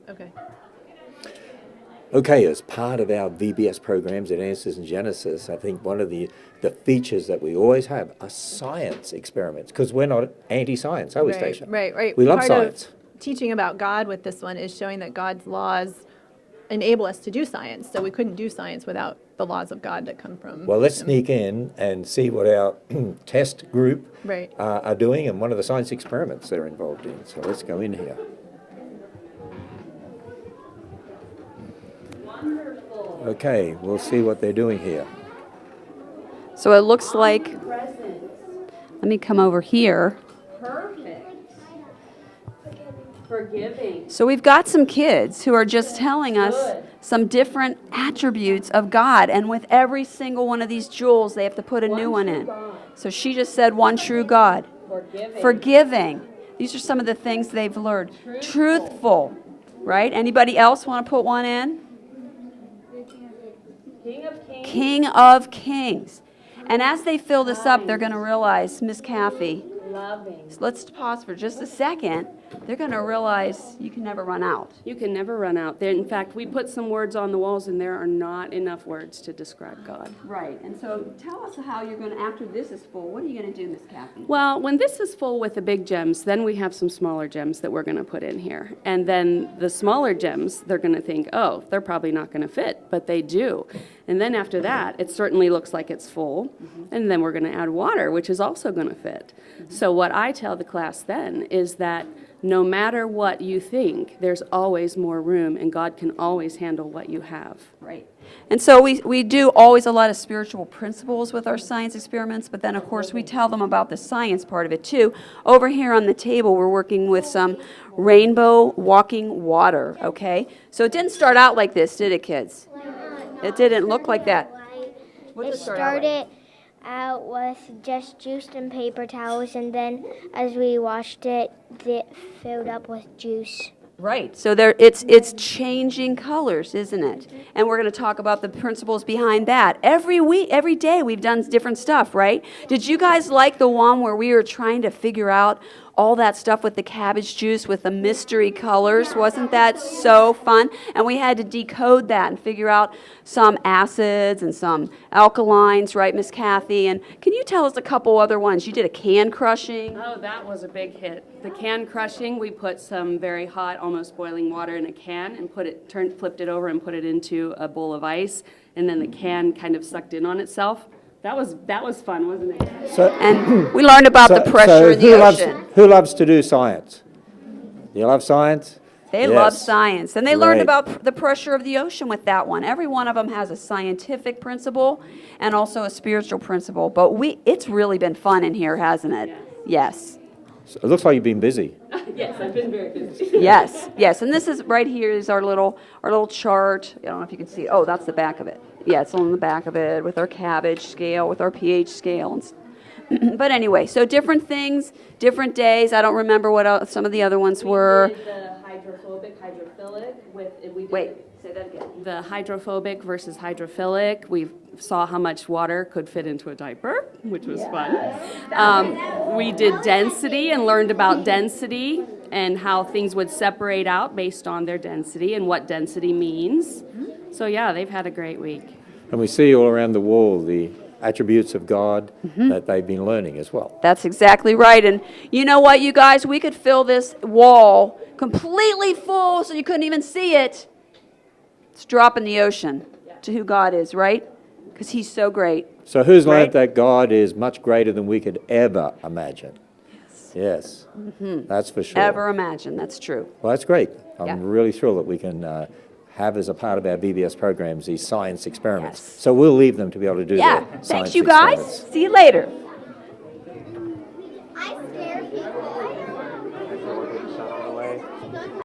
Okay. Okay, as part of our VBS programs at Answers in Genesis, I think one of the features that we always have are science experiments, because we're not anti-science, are we, Stacia? Right. We love Part science. of teaching about God with this one is showing that God's laws enable us to do science. So we couldn't do science without the laws of God that come from Well, let's him. sneak in and see what our test group Right. are doing and one of the science experiments they're involved in. So let's go in here. Wonderful. Okay, we'll see what they're doing here. So it looks like, Present. let me come over here. Perfect. Forgiving. So we've got some kids who are just telling us Good. some different attributes of God. And with every single one of these jewels, they have to put a new one in. God. So she just said one true God. Forgiving. Forgiving. These are some of the things they've learned. Truthful. Right? Anybody else want to put one in? King of Kings. King of Kings. And as they fill this up, they're going to realize, Miss Kathy, Loving. let's pause for just a second. They're going to realize you can never run out. You can never run out. There, in fact, we put some words on the walls, and there are not enough words to describe God. Right. And so tell us how you're going to, after this is full, what are you going to do, Miss Kathy? Well, when this is full with the big gems, then we have some smaller gems that we're going to put in here. And then the smaller gems, they're going to think, oh, they're probably not going to fit, but they do. And then after that, it certainly looks like it's full. And then we're going to add water, which is also going to fit. So what I tell the class then is that no matter what you think, there's always more room, and God can always handle what you have. Right. And so we do always a lot of spiritual principles with our science experiments, but then, of course, we tell them about the science part of it, too. Over here on the table, we're working with some rainbow walking water, okay? So it didn't start out like this, did it, kids? It didn't look like that. What did It it start out like? started out with just juice and paper towels, and then as we washed it, it filled up with juice. Right. So it's changing colors, isn't it? And we're going to talk about the principles behind that. Every week, every day, we've done different stuff, right? Did you guys like the one where we were trying to figure out all that stuff with the cabbage juice with the mystery colors? Wasn't that so fun? And we had to decode that and figure out some acids and some alkalines, right, Miss Kathy? And can you tell us a couple other ones? You did a can crushing. Oh, that was a big hit. The can crushing, we put some very hot, almost boiling water in a can and flipped it over and put it into a bowl of ice, and then the can kind of sucked in on itself. That was fun, wasn't it? So, And we learned about the pressure in the ocean. Who loves to do science? You love science? They love Yes. science. And they learned Right. about the pressure of the ocean with that one. Every one of them has a scientific principle and also a spiritual principle. But it's really been fun in here, hasn't it? Yes. So it looks like you've been busy. Yes, I've been very busy. Yes. And this is right here is our little chart. I don't know if you can see. Oh, that's the back of it. Yeah, it's on the back of it with our cabbage scale, with our pH scale. But anyway, so different things, different days. I don't remember what some of the other ones were. We did the hydrophobic, hydrophilic Wait, say that again. the hydrophobic versus hydrophilic. We saw how much water could fit into a diaper, which was fun. We did density and learned about density and how things would separate out based on their density and what density means. So yeah, they've had a great week. And we see all around the wall the attributes of God that they've been learning as well. That's exactly right. And you know what, you guys? We could fill this wall completely full so you couldn't even see it. It's a drop in the ocean to who God is, right? Because he's so great. So who's Right? learned that God is much greater than we could ever imagine? Yes. That's for sure. Ever imagine. That's true. Well, that's great. I'm Yeah. really thrilled that we can have as a part of our VBS programs these science experiments. Yes. So we'll leave them to be able to do Yeah. their Thanks, science you guys. experiments. See you later.